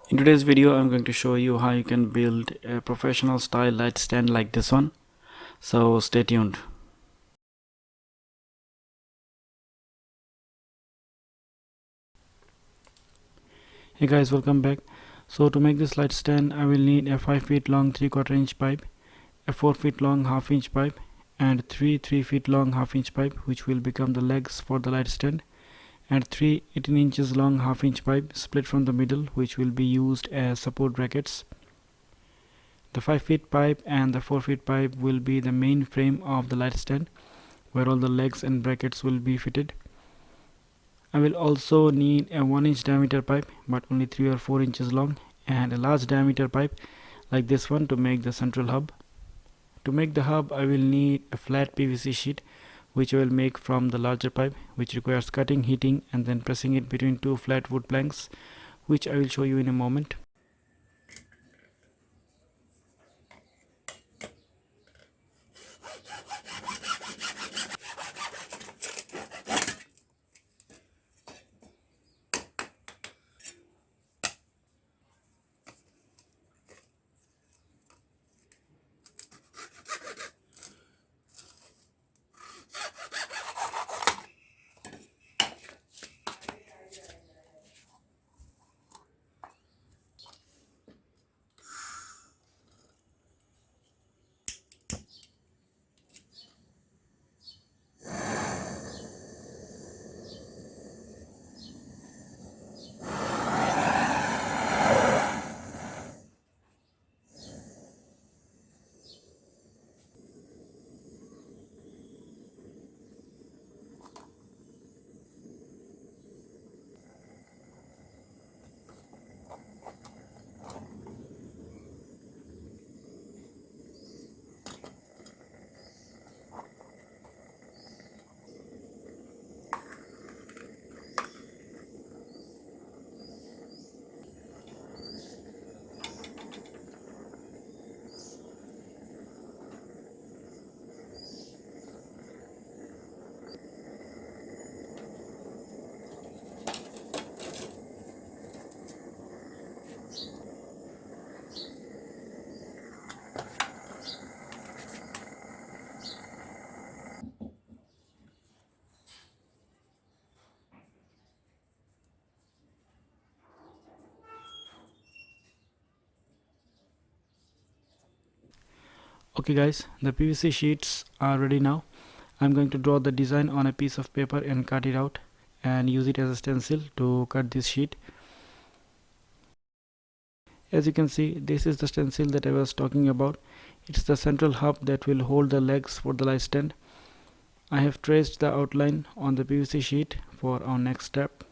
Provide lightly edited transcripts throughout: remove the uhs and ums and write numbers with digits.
In today's video, I'm going to show you how you can build a professional style light stand like this one. So stay tuned. Hey guys, welcome back. So to make this light stand, I will need a 5 feet long 3/4 inch pipe, a 4 feet long 1/2 inch pipe, and 3 feet long 1/2 inch pipe, which will become the legs for the light stand, and 3 18 inches long 1/2 inch pipe split from the middle, which will be used as support brackets. The 5 feet pipe and the 4 feet pipe will be the main frame of the light stand, where all the legs and brackets will be fitted. I will also need a 1 inch diameter pipe, but only 3 or 4 inches long, and a large diameter pipe like this one to make the central hub. To make the hub, I will need a flat PVC sheet, which I will make from the larger pipe, which requires cutting, heating, and then pressing it between two flat wood planks, which I will show you in a moment. Okay guys, the PVC sheets are ready now. I'm going to draw the design on a piece of paper and cut it out and use it as a stencil to cut this sheet. As you can see, this is the stencil that I was talking about. It's the central hub that will hold the legs for the light stand. I have traced the outline on the PVC sheet for our next step.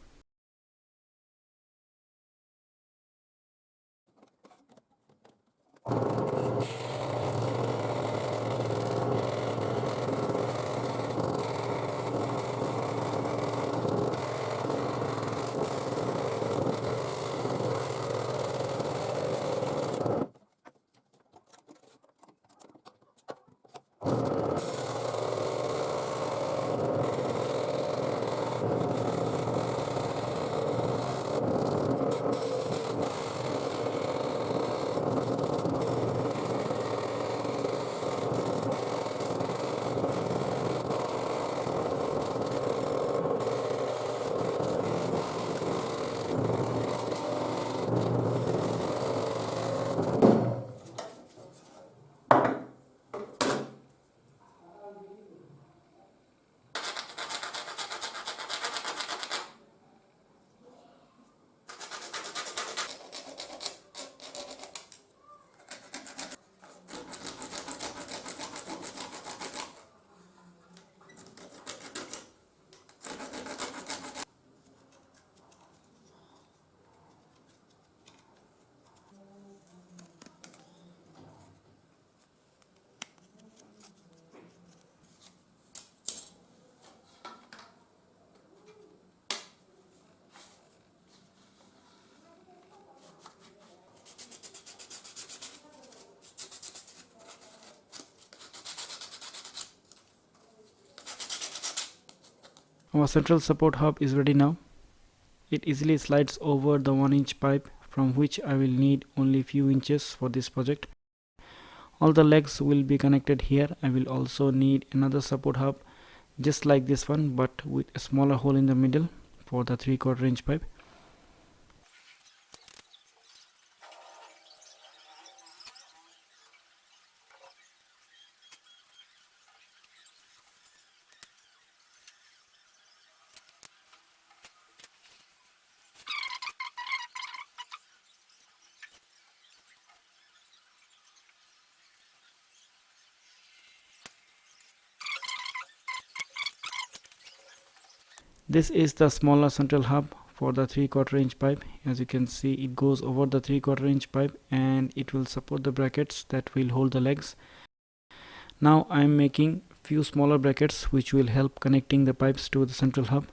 Our central support hub is ready now. It easily slides over the 1 inch pipe from which I will need only few inches for this project. All the legs will be connected here. I will also need another support hub just like this one, but with a smaller hole in the middle for the 3/4 inch pipe. This is the smaller central hub for the 3/4 inch pipe. As you can see, it goes over the 3/4 inch pipe and it will support the brackets that will hold the legs. Now I am making few smaller brackets which will help connecting the pipes to the central hub.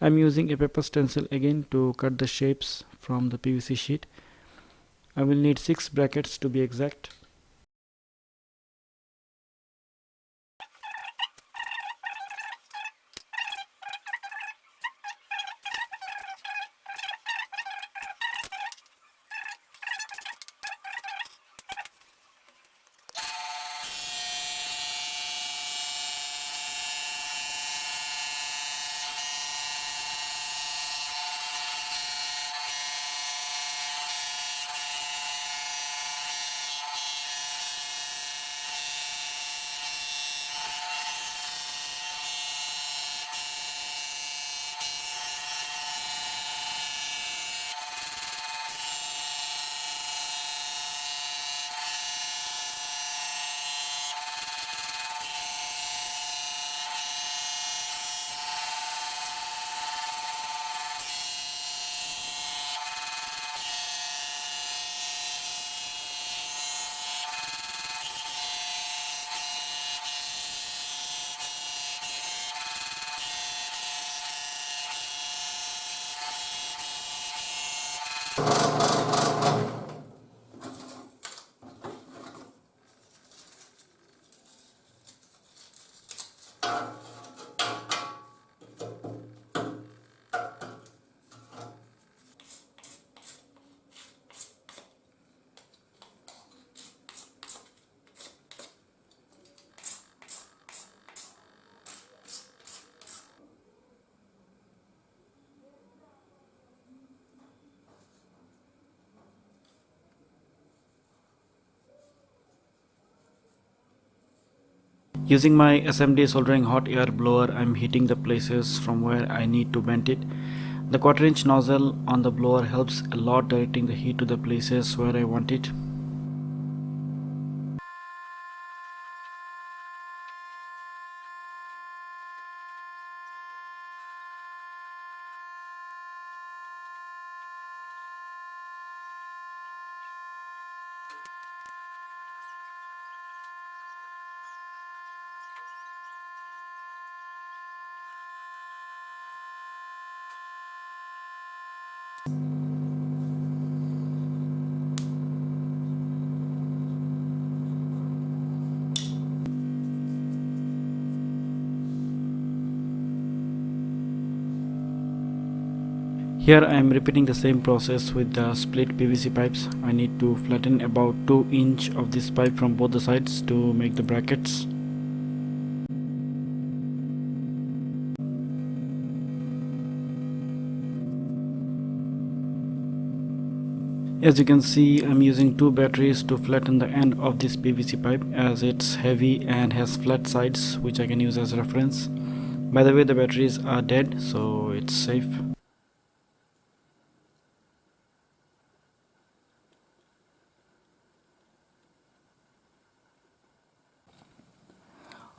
I am using a paper stencil again to cut the shapes from the PVC sheet. I will need 6 brackets to be exact. Using my SMD soldering hot air blower, I am heating the places from where I need to vent it. The 1/4 inch nozzle on the blower helps a lot directing the heat to the places where I want it. Here I am repeating the same process with the split PVC pipes. I need to flatten about 2 inch of this pipe from both the sides to make the brackets. As you can see, I'm using 2 batteries to flatten the end of this PVC pipe as it's heavy and has flat sides which I can use as reference. By the way, the batteries are dead, so it's safe.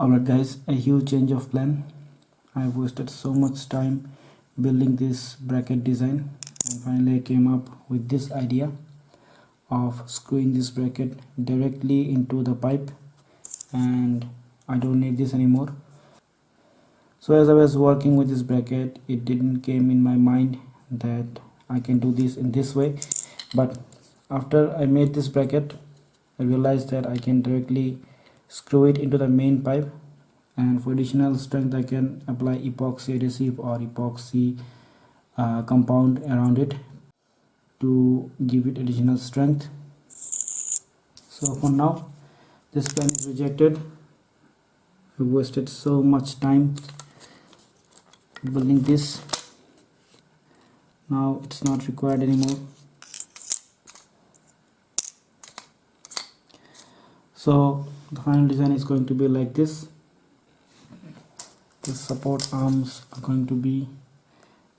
Alright guys, a huge change of plan. I've wasted so much time building this bracket design and finally I came up with this idea of screwing this bracket directly into the pipe, and I don't need this anymore. So as I was working with this bracket, it didn't came in my mind that I can do this in this way, but after I made this bracket I realized that I can directly screw it into the main pipe, and for additional strength I can apply epoxy adhesive or epoxy compound around it. to give it additional strength. So for now this plan is rejected. I wasted so much time building this. Now it's not required anymore. So the final design is going to be like this. The support arms are going to be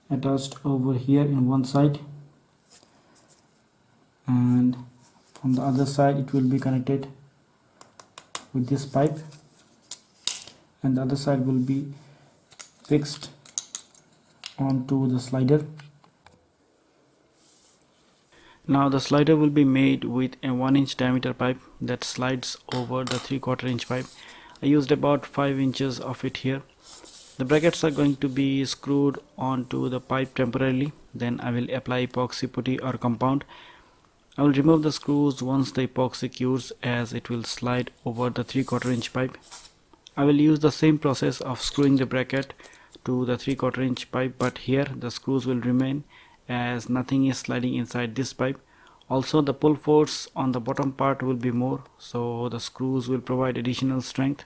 attached over here in one side, and from the other side it will be connected with this pipe, and the other side will be fixed onto the slider. Now the slider will be made with a 1-inch diameter pipe that slides over the 3/4 inch pipe. I used about 5 inches of it here. The brackets are going to be screwed onto the pipe temporarily. Then I will apply epoxy putty or compound. I will remove the screws once the epoxy cures, as it will slide over the 3/4 inch pipe. I will use the same process of screwing the bracket to the 3/4 inch pipe, but here the screws will remain as nothing is sliding inside this pipe. Also the pull force on the bottom part will be more, so the screws will provide additional strength.